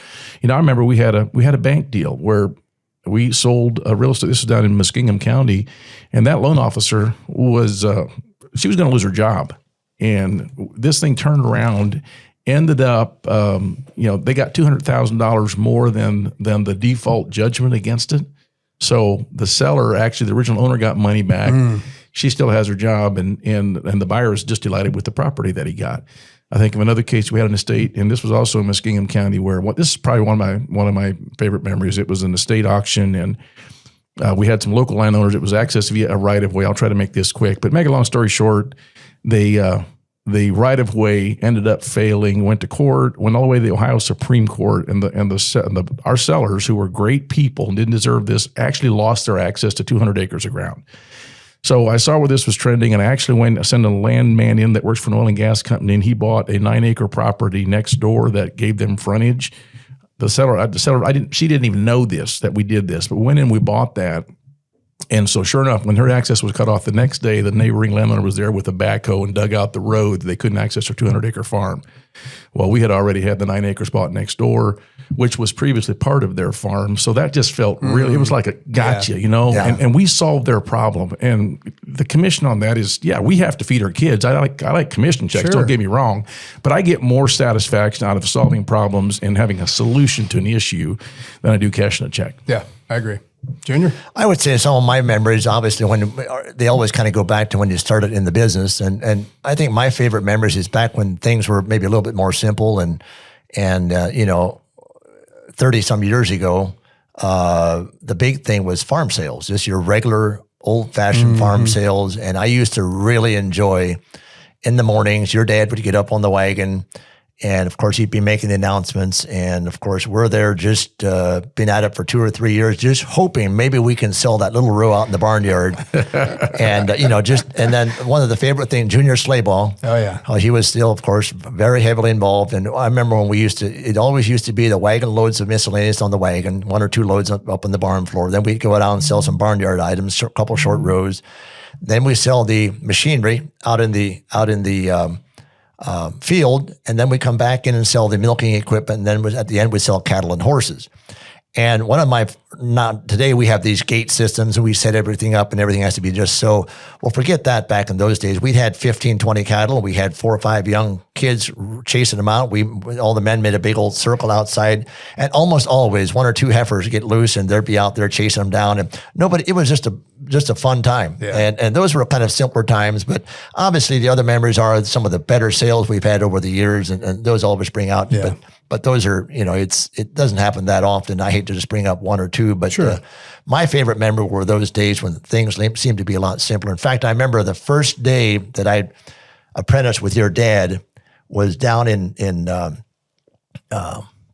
I remember we had a bank deal where we sold a real estate. This was down in Muskingum County. And that loan officer was, she was going to lose her job. And this thing turned around, ended up, they got $200,000 more than the default judgment against it. So the seller, actually, the original owner got money back. She still has her job, and the buyer is just delighted with the property that he got. I think of another case we had an estate, and this was also in Muskingum County, where this is probably one of my favorite memories. It was an estate auction, and we had some local landowners. It was access via a right of way. I'll try to make this quick, but make a long story short, the right of way ended up failing. Went to court. Went all the way to the Ohio Supreme Court, and our sellers, who were great people and didn't deserve this, actually lost their access to 200 acres of ground. So I saw where this was trending, and I actually went and sent a landman in that works for an oil and gas company, and he bought a 9-acre property next door that gave them frontage. The seller, she didn't even know that we did this, but we went in, we bought that. And so sure enough, when her access was cut off the next day, the neighboring landowner was there with a backhoe and dug out the road. They couldn't access their 200-acre farm. Well, we had already had the 9-acre spot next door, which was previously part of their farm. So that just felt really, it was like a gotcha, Yeah. And we solved their problem. And the commission on that is, we have to feed our kids. I like commission checks, don't get me wrong, but I get more satisfaction out of solving problems and having a solution to an issue than I do cashing a check. Yeah, I agree. Junior? I would say some of my memories, obviously, when they always kind of go back to when you started in the business. And I think my favorite memories is back when things were maybe a little bit more simple and 30 some years ago, the big thing was farm sales, just your regular old fashioned farm sales. And I used to really enjoy in the mornings, your dad would get up on the wagon, and of course, he'd be making the announcements. And of course, we're there just been at it for 2 or 3 years, just hoping maybe we can sell that little row out in the barnyard. And, and then one of the favorite things, Junior Sleigh Ball. Oh, yeah. He was still, of course, very heavily involved. And I remember when it always used to be the wagon loads of miscellaneous on the wagon, 1 or 2 loads up on the barn floor. Then we'd go out and sell some barnyard items, a couple short rows. Then we sell the machinery out in the field, and then we come back in and sell the milking equipment, and then at the end we sell cattle and horses. And today we have these gate systems and we set everything up and everything has to be just so, well, forget that. Back in those days, we had 15, 20 cattle. We had 4 or 5 young kids chasing them out. All the men made a big old circle outside, and almost always 1 or 2 heifers get loose and they'd be out there chasing them down. And it was just a fun time. Yeah. And those were kind of simpler times, but obviously the other memories are some of the better sales we've had over the years, and those always bring out, but those are, it doesn't happen that often. I hate to just bring up 1 or 2, but my favorite memory were those days when things seemed to be a lot simpler. In fact, I remember the first day that I apprenticed with your dad was down in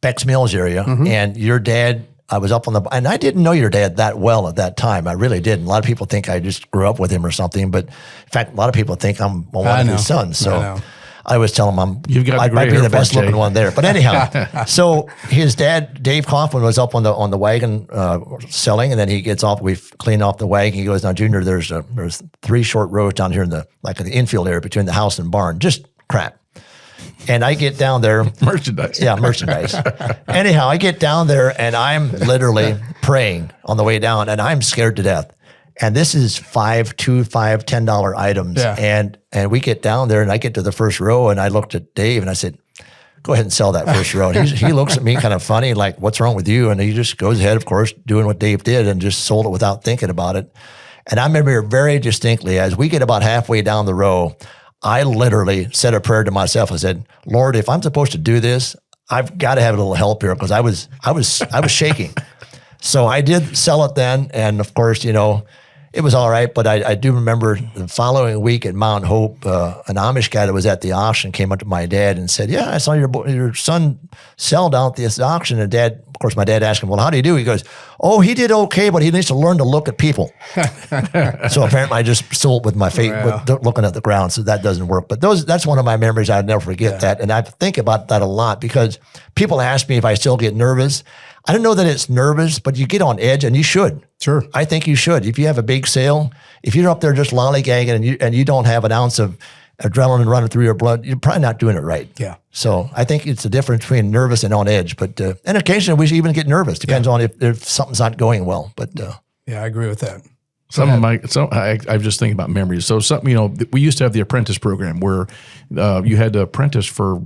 Beck's Mills area, and your dad, I was up on and I didn't know your dad that well at that time. I really didn't. A lot of people think I just grew up with him or something, but in fact, a lot of people think I'm one of his sons. So I always tell him You've got I the might gray be hair the for it, best looking Jay. one there. But anyhow, so his dad, Dave Kaufman, was up on the wagon selling, and then he gets off. We've cleaned off the wagon. He goes, "Now, Junior, there's 3 short rows down here in the infield area between the house and barn. Just crap." And I get down there. Merchandise. Yeah, merchandise. Anyhow, I get down there and I'm literally praying on the way down, and I'm scared to death. And this is $5, $2, $5, $10 items. Yeah. And we get down there and I get to the first row and I looked at Dave and I said, "Go ahead and sell that first row." And he looks at me kind of funny, like, "What's wrong with you?" And he just goes ahead, of course, doing what Dave did and just sold it without thinking about it. And I remember very distinctly, as we get about halfway down the row, I literally said a prayer to myself. I said, "Lord, if I'm supposed to do this, I've got to have a little help here," because I was shaking. So I did sell it then, and of course, it was all right. But I do remember the following week at Mount Hope, an Amish guy that was at the auction came up to my dad and said, "Yeah, I saw your son sell down at this auction." And of course, my dad asked him, "Well, how do you do?" He goes, "Oh, he did okay, but he needs to learn to look at people." So apparently I just sold with my feet, looking at the ground. So that doesn't work. But that's one of my memories. I'd never forget that. And I think about that a lot because people ask me if I still get nervous. I don't know that it's nervous, but you get on edge, and you should. Sure. I think you should. If you have a big sale, if you're up there just lollygagging and you don't have an ounce of adrenaline running through your blood, you're probably not doing it right. Yeah. So I think it's the difference between nervous and on edge. But and occasionally we even get nervous. Depends on if something's not going well. But Yeah, I agree with that. I'm just thinking about memories. So we used to have the apprentice program where you had to apprentice for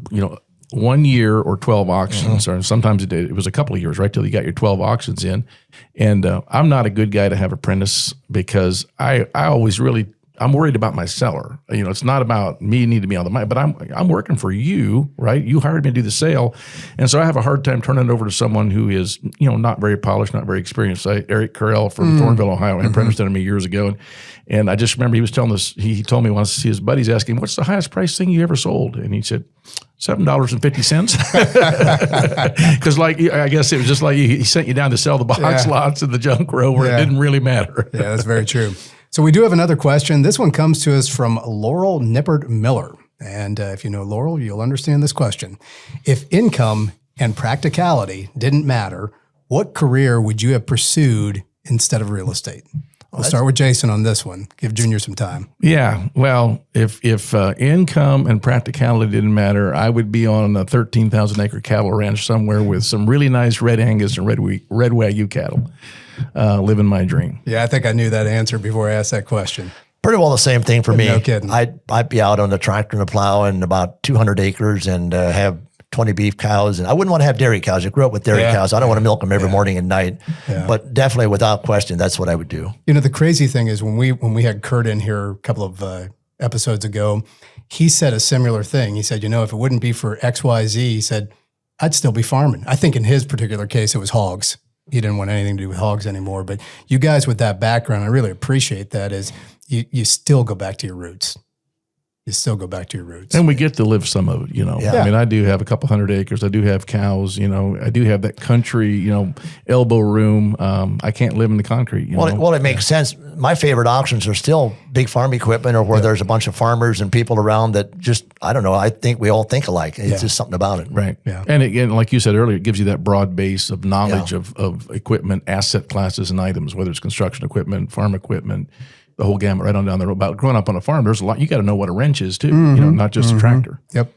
1 year or 12 auctions, or sometimes it was a couple of years, right, till you got your 12 auctions in. And I'm not a good guy to have apprentice because I always I'm worried about my seller. It's not about me needing to be on the mic, but I'm working for you, right? You hired me to do the sale. And so I have a hard time turning it over to someone who is, not very polished, not very experienced. Eric Carell from Thornville, Ohio, apprenticed under me years ago. And I just remember he was telling us, he told me once his buddies asked him, "What's the highest price thing you ever sold?" And he said, $7.50. Because I guess it was just like he sent you down to sell the box lots in the junk row where it didn't really matter. Yeah, that's very true. So we do have another question. This one comes to us from Laurel Nippert Miller. And if you know Laurel, you'll understand this question. If income and practicality didn't matter, what career would you have pursued instead of real estate? We'll start with Jason on this one. Give Junior some time. Yeah, well, if income and practicality didn't matter, I would be on a 13,000-acre cattle ranch somewhere with some really nice red Angus and red Wagyu cattle, living my dream. Yeah, I think I knew that answer before I asked that question. pretty well the same thing for me. No kidding. I'd be out on the tractor and the plow in about 200 acres and have 20 beef cows. And I wouldn't want to have dairy cows. I grew up with dairy cows. I don't want to milk them every morning and night. Yeah. But definitely, without question, that's what I would do. You know, the crazy thing is when we had Kurt in here a couple of episodes ago, he said a similar thing. He said, you know, if it wouldn't be for XYZ, he said, I'd still be farming. I think in his particular case, it was hogs. He didn't want anything to do with hogs anymore. But you guys with that background, I really appreciate that, is you still go back to your roots. You still go back to your roots. And we get to live some of it, you know. Yeah. I mean, I do have a couple hundred acres. I do have cows, you know. I do have that country, you know, elbow room. I can't live in the concrete, you know. Well, it makes sense. My favorite auctions are still big farm equipment or where there's a bunch of farmers and people around that just, I don't know, I think we all think alike. It's just something about it. Right. Yeah. And again, like you said earlier, it gives you that broad base of knowledge of equipment, asset classes and items, whether it's construction equipment, farm equipment, the whole gamut right on down the road. About growing up on a farm, there's a lot. You got to know what a wrench is too, you know, not just a tractor. Yep.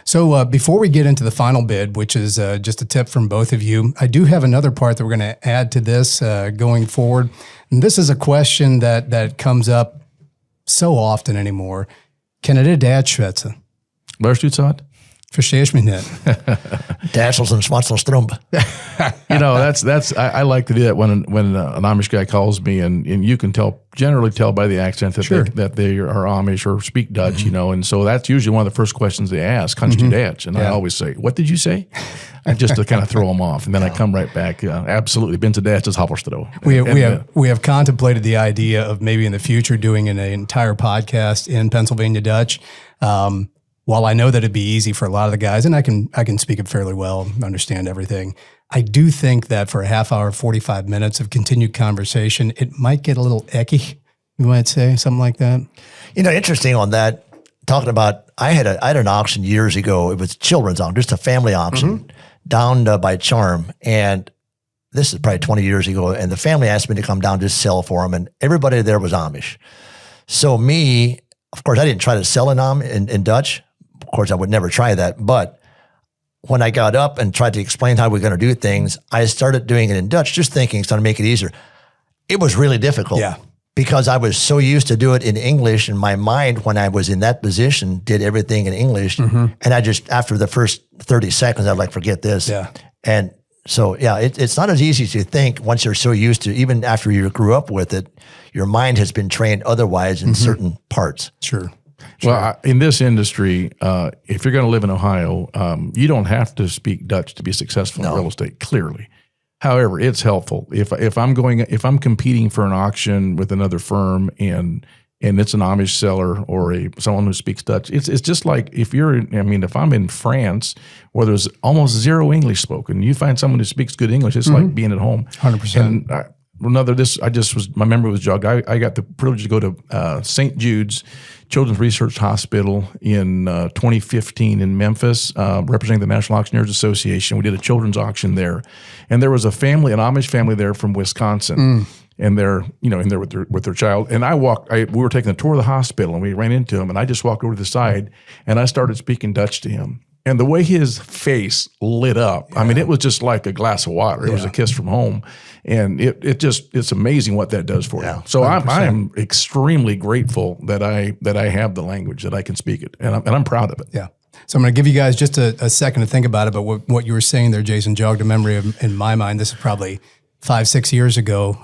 So before we get into the final bid, which is just a tip from both of you, I do have another part that we're going to add to this going forward. And this is a question that comes up so often anymore. Kan är det därschwätsa? Where's du sagt? Förstås mig inte. Dazzles and Schwarzelstrump. You know, that's I like to do that when an Amish guy calls me, and you can generally tell by the accent that they are Amish or speak Dutch, you know, and so that's usually one of the first questions they ask, "Kannst du Dutch?" And I always say, "What did you say?" And just to kind of throw them off, and then I come right back. Absolutely, been to Dutch is Hopperstro. We have contemplated the idea of maybe in the future doing an entire podcast in Pennsylvania Dutch. While I know that it'd be easy for a lot of the guys, and I can speak it fairly well, understand everything, I do think that for a half hour, 45 minutes of continued conversation, it might get a little ecky, you might say, something like that. You know, interesting on that, talking about, I had an auction years ago. It was a children's auction, just a family auction down by Charm. And this is probably 20 years ago. And the family asked me to come down, just sell for them. And everybody there was Amish. So me, of course, I didn't try to sell in Dutch. Of course, I would never try that. But when I got up and tried to explain how we're going to do things, I started doing it in Dutch, just thinking it's going to make it easier. It was really difficult. Yeah. Because I was so used to do it in English, and my mind, when I was in that position, did everything in English. And I just, after the first 30 seconds, I was like, forget this. Yeah. And so, yeah, it's not as easy as you think once you're so used to, even after you grew up with it, your mind has been trained otherwise in certain parts. Sure. Well, in this industry, if you're going to live in Ohio, you don't have to speak Dutch to be successful in real estate, clearly. However, it's helpful. If I'm competing for an auction with another firm and it's an Amish seller or someone who speaks Dutch, it's just like if I'm in France where there's almost zero English spoken, you find someone who speaks good English, it's like being at home. 100%. My memory was jogged. I got the privilege to go to St. Jude's Children's Research Hospital in 2015 in Memphis, representing the National Auctioneers Association. We did a children's auction there, and there was an Amish family there from Wisconsin, and they're in there with their child. And we were taking a tour of the hospital, and we ran into him, and I just walked over to the side, and I started speaking Dutch to him. And the way his face lit up, I mean, it was just like a glass of water. It was a kiss from home. And it's amazing what that does for you. So I am extremely grateful that I have the language, that I can speak it. And I'm proud of it. Yeah. So I'm going to give you guys just a second to think about it. But what you were saying there, Jason, jogged a memory in my mind. This is probably 5-6 years ago.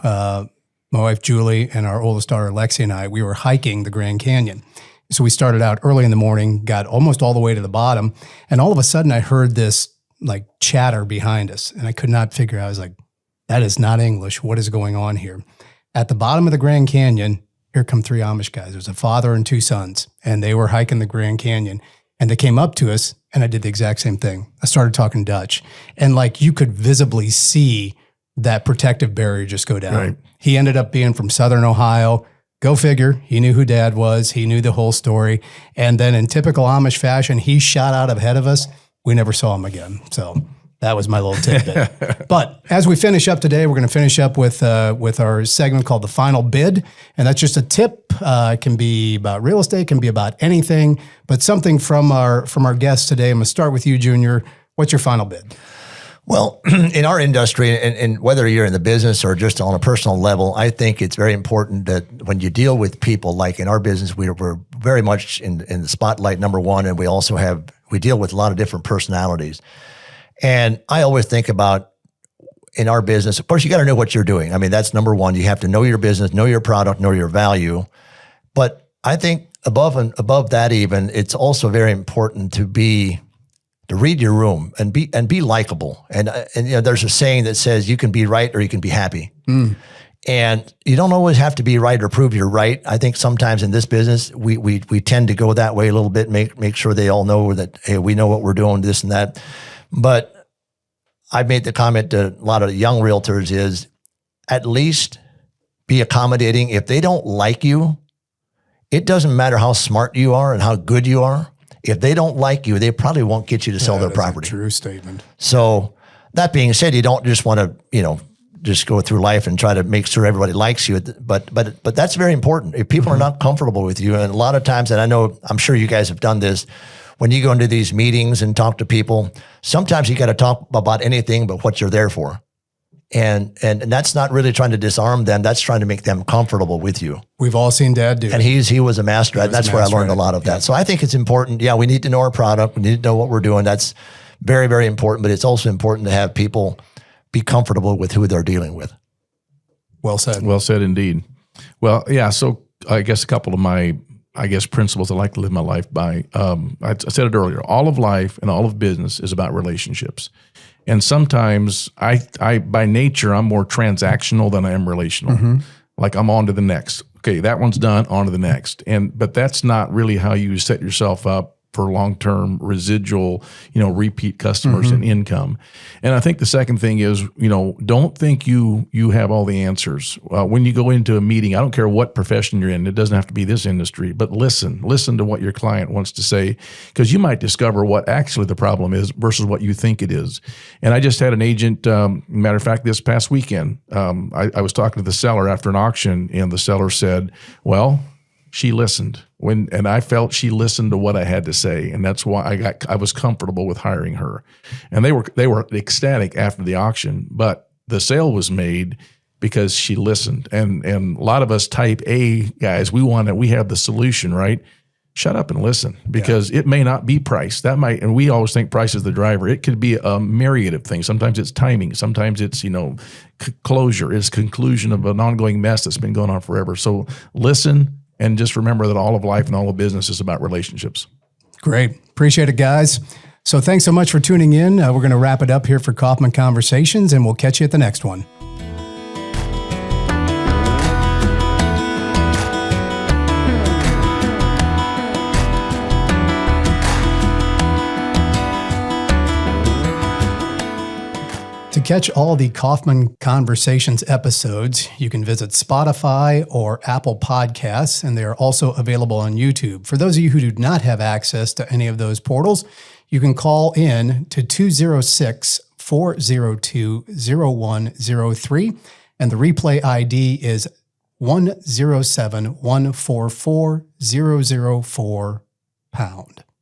My wife, Julie, and our oldest daughter, Lexi, and I, we were hiking the Grand Canyon. So we started out early in the morning, got almost all the way to the bottom, and all of a sudden I heard this like chatter behind us, and I could not figure out. I was like, that is not English. What is going on here? At the bottom of the Grand Canyon, here come 3 Amish guys. There's a father and 2 sons, and they were hiking the Grand Canyon, and they came up to us, and I did the exact same thing. I started talking Dutch, and like you could visibly see that protective barrier just go down. Right. He ended up being from Southern Ohio. Go figure. He knew who Dad was. He knew the whole story. And then in typical Amish fashion, he shot out ahead of us. We never saw him again. So that was my little tidbit. But as we finish up today, we're going to finish up with our segment called The Final Bid. And that's just a tip. It can be about real estate, can be about anything, but something from our guests today. I'm going to start with you, Junior. What's your final bid? Well, in our industry, and whether you're in the business or just on a personal level, I think it's very important that when you deal with people, like in our business, we're very much in the spotlight, number one, and we deal with a lot of different personalities. And I always think about, in our business, of course, you got to know what you're doing. I mean, that's number one. You have to know your business, know your product, know your value. But I think above that even, it's also very important to read your room and be likable. And there's a saying that says you can be right or you can be happy. And you don't always have to be right or prove you're right. I think sometimes in this business, we tend to go that way a little bit, make sure they all know that, hey, we know what we're doing, this and that. But I've made the comment to a lot of young realtors is at least be accommodating. If they don't like you, it doesn't matter how smart you are and how good you are. If they don't like you, they probably won't get you to sell their property. That's a true statement. So that being said, you don't just want to, just go through life and try to make sure everybody likes you. But that's very important. If people are not comfortable with you, and a lot of times, and I'm sure you guys have done this, when you go into these meetings and talk to people, sometimes you got to talk about anything but what you're there for. And that's not really trying to disarm them. That's trying to make them comfortable with you. We've all seen Dad do it. And he was a master at it. That's where I learned a lot of that. Yeah. So I think it's important. Yeah, we need to know our product. We need to know what we're doing. That's very, very important. But it's also important to have people be comfortable with who they're dealing with. Well said. Well said indeed. Well, yeah, so I guess a couple of my, principles I like to live my life by. I said it earlier. All of life and all of business is about relationships. And sometimes I by nature, I'm more transactional than I am relational. Mm-hmm. Like I'm on to the next. Okay, that one's done, on to the next. But that's not really how you set yourself up for long-term residual, repeat customers and income. And I think the second thing is, don't think you have all the answers. When you go into a meeting, I don't care what profession you're in, it doesn't have to be this industry, but listen to what your client wants to say, because you might discover what actually the problem is versus what you think it is. And I just had an agent, matter of fact, this past weekend, I was talking to the seller after an auction, and the seller said, well, she listened and I felt she listened to what I had to say. And that's why I was comfortable with hiring her. And they were ecstatic after the auction, but the sale was made because she listened. And a lot of us type A guys, we have the solution, right? Shut up and listen, because it may not be price. And we always think price is the driver. It could be a myriad of things. Sometimes it's timing. Sometimes it's, closure. It's conclusion of an ongoing mess that's been going on forever. So listen, and just remember that all of life and all of business is about relationships. Great. Appreciate it, guys. So thanks so much for tuning in. We're going to wrap it up here for Kaufman Conversations, and we'll catch you at the next one. To catch all the Kaufman Conversations episodes, you can visit Spotify or Apple Podcasts, and they are also available on YouTube. For those of you who do not have access to any of those portals, you can call in to 206-402-0103, and the replay ID is 107-144-004 #.